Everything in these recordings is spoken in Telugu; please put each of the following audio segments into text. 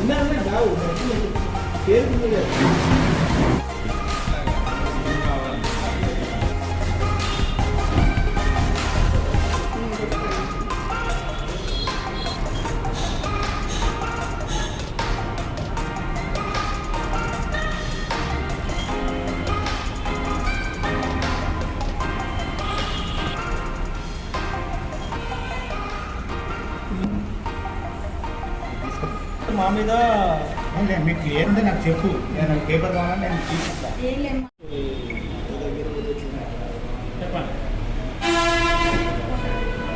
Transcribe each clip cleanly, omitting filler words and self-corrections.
ఉన్నారన్నా కావు పేరు మా మీద మీకు ఏంటో నాకు చెప్పు, నేను పేపర్ కావాలని నేను తీసుకుంటాను. చెప్పండి.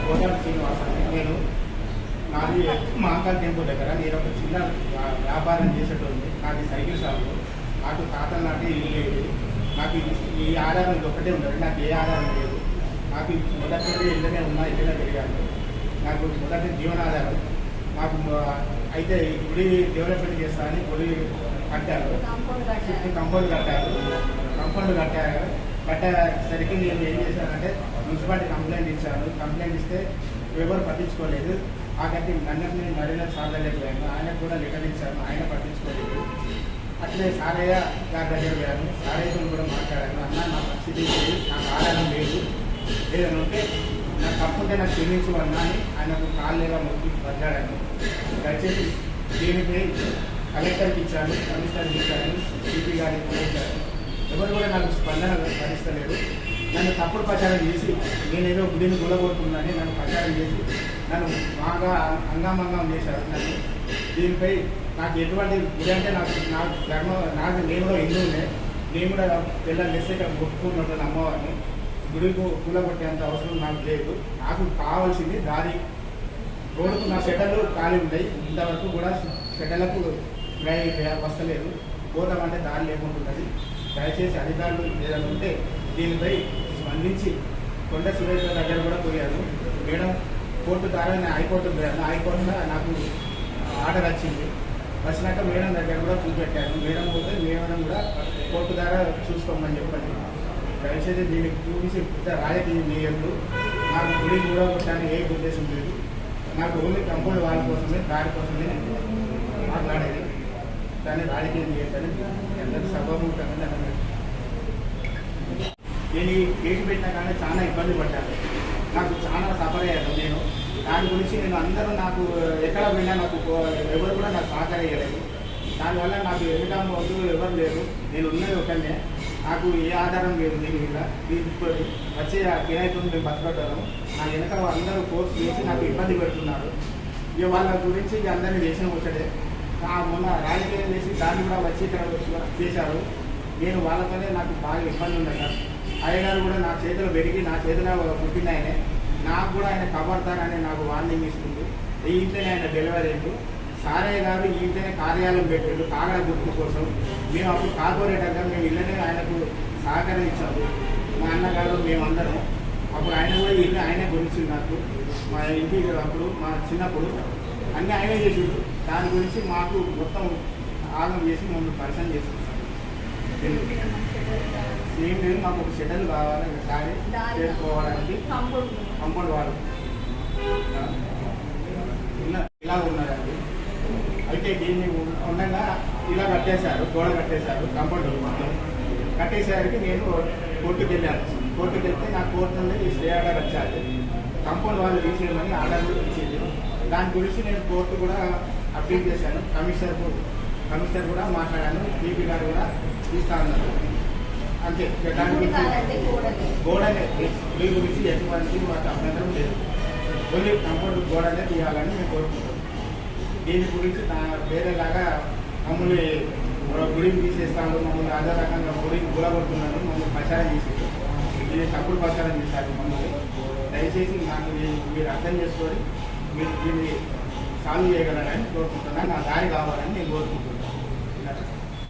కోదాడు శ్రీనివాస, నేను నాది మహాకాళి టెంపుల్ దగ్గర నేను ఒక చిన్న వ్యాపారం చేసేటోంది. నాది సైకిల్ షాపు. నాకు తాతల నాటి ఇల్లు లేదు. నాకు ఈ ఆధారం ఇది ఒకటే ఉండదు. నాకు ఏ ఆధారం లేదు. నాకు మొదటి నుండి ఇళ్ళనే ఉన్నా, ఇళ్ళనే తిరిగాను. నాకు మొదటి జీవనాధారం. నాకు అయితే గుడి డెవలప్మెంట్ చేస్తా అని గుడి కట్టారు, కంపౌండ్ కట్టేసరికి నేను ఏం చేశానంటే మున్సిపాలిటీ కంప్లైంట్ ఇచ్చాను. కంప్లైంట్ ఇస్తే ఎవరు పట్టించుకోలేదు. ఆ కట్టి నన్నని మరిన సాధలేకపోయాను. ఆయనకు కూడా లెటర్ ఇచ్చాను, ఆయన పట్టించుకోలేదు. అట్లే సారయ్య గారి దగ్గర పోయాను. సారయ్యతో కూడా మాట్లాడాను. అన్న నా పరిస్థితి లేదు, నాకు ఆధారం లేదు, ఏదైనా ఉంటే నాకు తప్పుంటే నాకు క్షమించు అన్నా అని ఆయనకు కాళ్ళు లేదా మొక్కి బతిలాడాను. దయచేసి దీనిపై కలెక్టర్కి ఇచ్చాను, కమిషనర్కి ఇచ్చాను, సిపి గారికి కూడా ఇచ్చాను. ఎవరు కూడా నాకు స్పందన భరిస్తలేదు. నన్ను తప్పుడు ప్రచారం చేసి నేనేదో గుడిని గులగొడుతున్నానని నన్ను ప్రచారం చేసి నన్ను బాగా అంగామంగం చేశారు. నన్ను దీనిపై నాకు ఎటువంటి గుడి అంటే నాకు ధర్మం, నాకు నేను కూడా హిందువునే, నేను కూడా పిల్లలు వేస్తే ఇక్కడ మొక్కుకున్నట్టు అమ్మవారిని. గుడికి కూలగొట్టేంత అవసరం నాకు లేదు. నాకు కావాల్సింది దారి. రోడ్డుకు నా షెటర్లు ఖాళీ ఉన్నాయి, ఇంతవరకు కూడా షెటర్లకు వస్తలేదు. పోతామంటే దారి లేకుంటున్నది. దయచేసి అధికారులు ఏదైనా ఉంటే దీనిపై స్పందించి కొండ సురేష్ దగ్గర కూడా పోయాను. మేడం కోర్టు ద్వారా నేను హైకోర్టు పోయాను. హైకోర్టులో నాకు ఆర్డర్ వచ్చింది. వచ్చినాక మేడం దగ్గర కూడా చూపెట్టాను. మేడం పోతే మేడం కూడా కోర్టు ద్వారా చూసుకోమని చెప్పండి. దయచేసి దీనికి చూసి రాజకీయ మీయర్లు నాకు గుడి కూడా కొట్టడానికి ఏ ఉద్దేశం లేదు. నాకు ఓన్లీ కంపౌండ్ వాళ్ళ కోసమే, దారి కోసమే మాట్లాడేది. దాన్ని రాజకీయం చేయొద్దని అందరూ సభాముఖంగా నేను ఈ కేసు పెట్టినా కానీ చాలా ఇబ్బంది పడ్డాను. నాకు చాలా సఫర్ అయ్యాను నేను. దాని గురించి నేను అందరూ నాకు ఎక్కడ పోయినా నాకు ఎవరు కూడా నాకు సహకరించలేదు. దానివల్ల నాకు ఎన్నికమ్మ వద్దు ఎవరు లేరు. నేను ఉన్నది ఒకనే, నాకు ఏ ఆధారం లేదు. నేను ఇలా దీంతో వచ్చే కిరాయితో మేము బతకడ్డాను. నా వెనక అందరూ కోర్సు చేసి నాకు ఇబ్బంది పెడుతున్నారు. ఇక వాళ్ళ గురించి అందరినీ చేసిన వచ్చడే. మొన్న రాజకీయం చేసి దాన్ని కూడా వచ్చి ఇక్కడ చేశారు. నేను వాళ్ళతోనే నాకు బాగా ఇబ్బంది ఉండగా అయ్యగారు కూడా నా చేతిలో పెరిగి నా చేతిలో పుట్టిన ఆయనే. నాకు కూడా ఆయన కబర్దారని నాకు వార్నింగ్ ఇస్తుంది. ఈ ఇంట్లోనే ఆయన డెలివరీ అయింది. సారయ్య గారు ఈ ఇంట్లోనే కార్యాలయం పెట్టాడు కాగడ గుర్తు కోసం. మేము అప్పుడు కార్పొరేటర్గా మేము ఇళ్ళనే ఆయనకు సహకరించాము. మా అన్నగారు మేమందరం అప్పుడు ఆయన కూడా ఇల్లు ఆయనే గురించి నాకు మా ఇంటికి అప్పుడు మా చిన్నప్పుడు అన్నీ ఆయనే చేసిండు. దాని గురించి మాకు మొత్తం ఆగం చేసి మమ్మల్ని పరిచయం చేస్తున్నాం. ఏం లేదు, మాకు ఒక షెటర్లు కావాలి, దారి చేరుకోవడానికి కంపౌండ్ వాళ్ళు ఇలా ఉన్నారండి. అయితే దీన్ని ఉండగా ఇలా కట్టేశారు, గోడ కట్టేశారు, కంపౌండ్ మొత్తం కట్టేసరికి నేను కోర్టుకు వెళ్ళాను. కోర్టుకు వెళ్తే నా కోర్టు నుండి స్టే ఆర్డర్ వచ్చారు. కంపౌండ్ వాళ్ళు తీసేయమని ఆర్డర్ కూడా ఇచ్చేది. దాని గురించి నేను కోర్టు కూడా అప్పీల్ చేశాను. కమిషనర్ కూడా మాట్లాడాను. పీపీ గారు కూడా తీస్తా ఉన్నారు. అంతే. దాని గురించి గోడనే మీ గురించి ఎటువంటి మాకు అభ్యంతరం లేదు. ఓన్లీ కంపౌండ్ గోడనే తీయాలని మేము కోరుకుంటాం. దీని గురించి వేరేలాగా మమ్మల్ని గుడిని తీసేస్తాను, మమ్మల్ని అదే రకంగా గుడిని గులగొడుతున్నాను, మమ్మల్ని ప్రచారం చేసేది. ఇది తప్పుడు ప్రచారం చేశారు మమ్మల్ని. దయచేసి నాకు మీరు అర్థం చేసుకొని మీరు దీన్ని సాల్వ్ చేయగలరని కోరుకుంటున్నాను. నా దారి కావాలని నేను కోరుకుంటున్నాను.